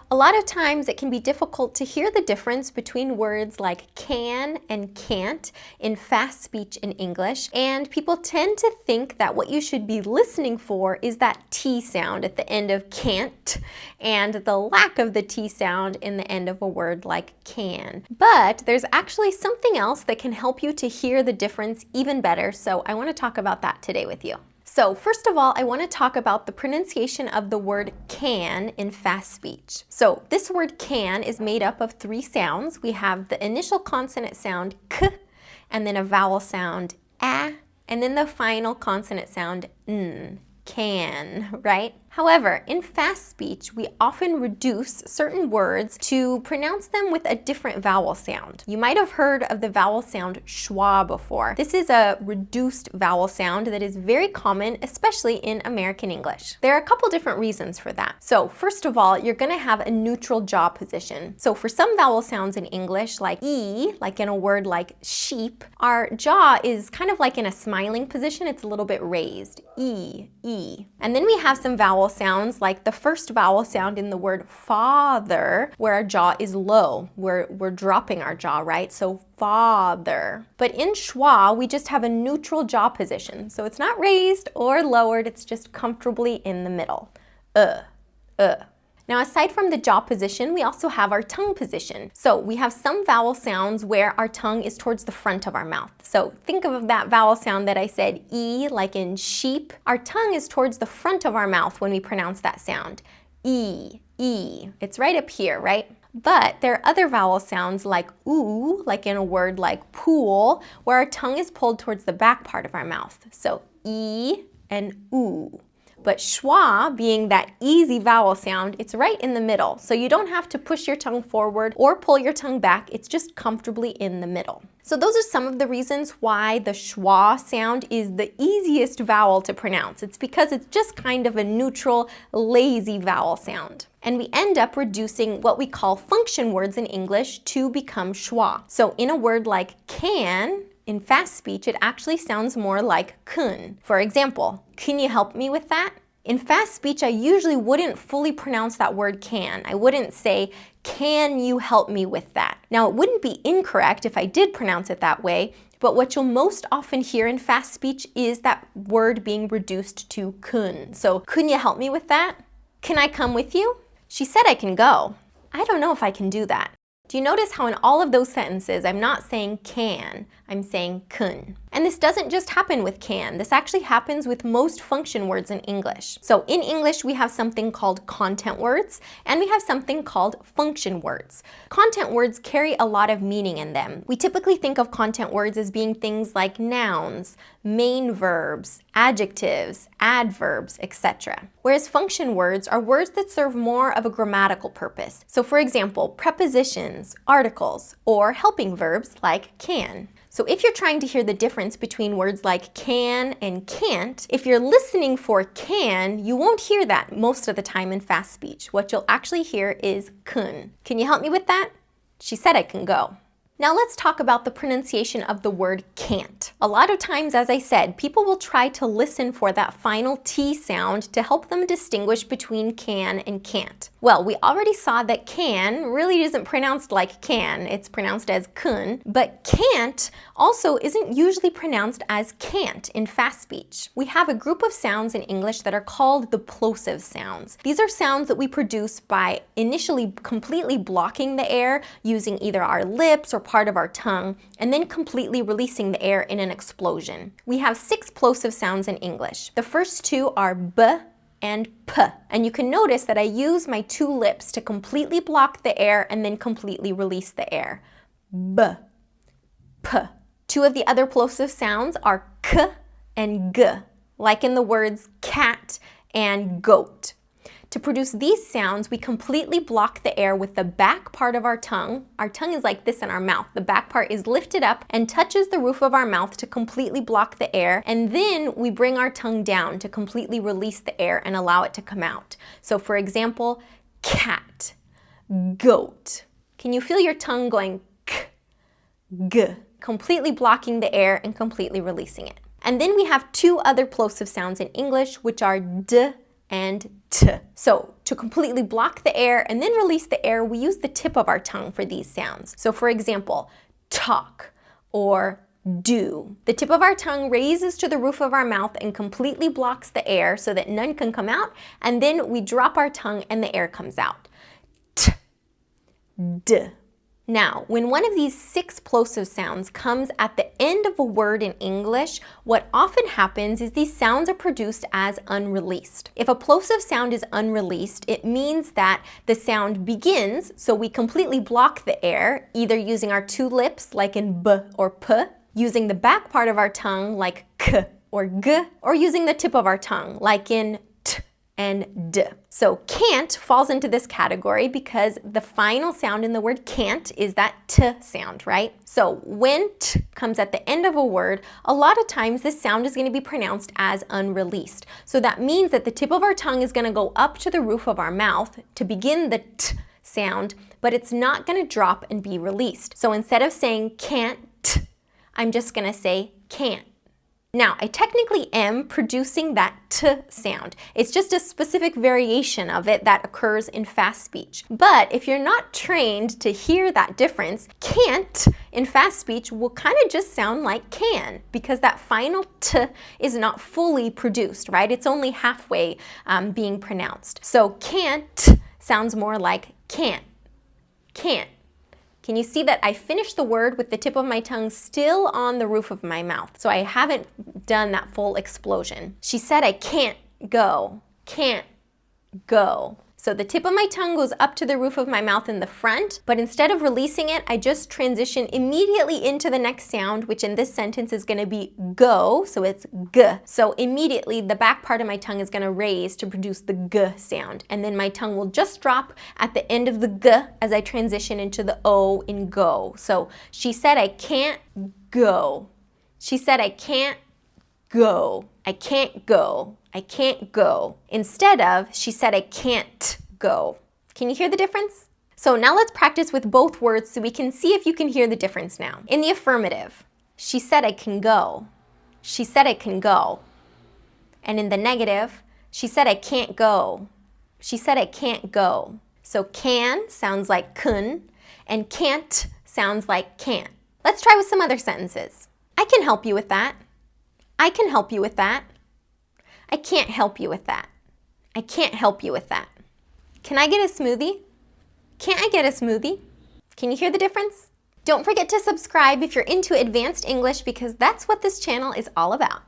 A lot of times it can be difficult to hear the difference between words like can and can't in fast speech in English, and people tend to think that what you should be listening for is that T sound at the end of can't and the lack of the T sound in the end of a word like can. But there's actually something else that can help you to hear the difference even better, so I want to talk about that today with you. So first of all, I want to talk about the pronunciation of the word can in fast speech. So this word can is made up of three sounds. We have the initial consonant sound k, and then a vowel sound a, and then the final consonant sound n. Can, right? However, in fast speech, we often reduce certain words to pronounce them with a different vowel sound. You might have heard of the vowel sound schwa before. This is a reduced vowel sound that is very common, especially in American English. There are a couple different reasons for that. So first of all, you're going to have a neutral jaw position. So for some vowel sounds in English, like E, like in a word like sheep, our jaw is kind of like in a smiling position. It's a little bit raised. E, E. And then we have some vowel sounds like the first vowel sound in the word father, where our jaw is low. We're dropping our jaw, right? So father. But in schwa, we just have a neutral jaw position. So it's not raised or lowered, it's just comfortably in the middle. Now, aside from the jaw position, we also have our tongue position. So we have some vowel sounds where our tongue is towards the front of our mouth. So think of that vowel sound that I said, E, like in sheep. Our tongue is towards the front of our mouth when we pronounce that sound. E, E. It's right up here, right? But there are other vowel sounds like oo, like in a word like pool, where our tongue is pulled towards the back part of our mouth. So E and oo. But schwa, being that easy vowel sound, it's right in the middle. So you don't have to push your tongue forward or pull your tongue back. It's just comfortably in the middle. So those are some of the reasons why the schwa sound is the easiest vowel to pronounce. It's because it's just kind of a neutral, lazy vowel sound. And we end up reducing what we call function words in English to become schwa. So in a word like can, in fast speech, it actually sounds more like kun. For example, can you help me with that? In fast speech, I usually wouldn't fully pronounce that word can. I wouldn't say, can you help me with that? Now, it wouldn't be incorrect if I did pronounce it that way, but what you'll most often hear in fast speech is that word being reduced to kun. So, can you help me with that? Can I come with you? She said I can go. I don't know if I can do that. Do you notice how in all of those sentences, I'm not saying can, I'm saying kun. And this doesn't just happen with can. This actually happens with most function words in English. So in English, we have something called content words, and we have something called function words. Content words carry a lot of meaning in them. We typically think of content words as being things like nouns, main verbs, adjectives, adverbs, etc. Whereas function words are words that serve more of a grammatical purpose. So for example, prepositions, articles, or helping verbs like can. So if you're trying to hear the difference between words like can and can't, if you're listening for can, you won't hear that most of the time in fast speech. What you'll actually hear is kun. Can you help me with that? She said I can go. Now let's talk about the pronunciation of the word can't. A lot of times, as I said, people will try to listen for that final T sound to help them distinguish between can and can't. Well, we already saw that can really isn't pronounced like can, it's pronounced as kun, but can't also isn't usually pronounced as can't in fast speech. We have a group of sounds in English that are called the plosive sounds. These are sounds that we produce by initially completely blocking the air using either our lips or part of our tongue, and then completely releasing the air in an explosion. We have 6 plosive sounds in English. The first 2 are b and p. And you can notice that I use my 2 lips to completely block the air and then completely release the air. B, p. 2 of the other plosive sounds are k and g, like in the words cat and goat. To produce these sounds, we completely block the air with the back part of our tongue. Our tongue is like this in our mouth. The back part is lifted up and touches the roof of our mouth to completely block the air. And then we bring our tongue down to completely release the air and allow it to come out. So for example, cat, goat. Can you feel your tongue going k, g, completely blocking the air and completely releasing it? And then we have 2 other plosive sounds in English, which are d and t. So to completely block the air and then release the air, we use the tip of our tongue for these sounds. So for example, talk or do. The tip of our tongue raises to the roof of our mouth and completely blocks the air so that none can come out, and then we drop our tongue and the air comes out. T, d. Now, when one of these 6 plosive sounds comes at the end of a word in English, what often happens is these sounds are produced as unreleased. If a plosive sound is unreleased, it means that the sound begins, so we completely block the air, either using our 2 lips, like in b or p, using the back part of our tongue, like k or g, or using the tip of our tongue, like in t and d. So can't falls into this category because the final sound in the word can't is that t sound, right? So when t comes at the end of a word, a lot of times this sound is going to be pronounced as unreleased. So that means that the tip of our tongue is going to go up to the roof of our mouth to begin the t sound, but it's not going to drop and be released. So instead of saying can't, I'm just going to say can't. Now, I technically am producing that t sound. It's just a specific variation of it that occurs in fast speech. But if you're not trained to hear that difference, can't in fast speech will kind of just sound like can, because that final t is not fully produced, right? It's only halfway being pronounced. So can't sounds more like can't, can't. Can you see that I finished the word with the tip of my tongue still on the roof of my mouth? So I haven't done that full explosion. She said I can't go, can't go. So the tip of my tongue goes up to the roof of my mouth in the front, but instead of releasing it, I just transition immediately into the next sound, which in this sentence is going to be go, so it's g. So immediately the back part of my tongue is going to raise to produce the g sound, and then my tongue will just drop at the end of the g as I transition into the o in go. So she said I can't go. She said I can't go. I can't go. I can't go. Instead of, she said I can't go. Can you hear the difference? So now let's practice with both words so we can see if you can hear the difference now. In the affirmative, she said I can go. She said I can go. And in the negative, she said I can't go. She said I can't go. So can sounds like kun, and can't sounds like can't. Let's try with some other sentences. I can help you with that. I can help you with that. I can't help you with that. I can't help you with that. Can I get a smoothie? Can't I get a smoothie? Can you hear the difference? Don't forget to subscribe if you're into advanced English, because that's what this channel is all about.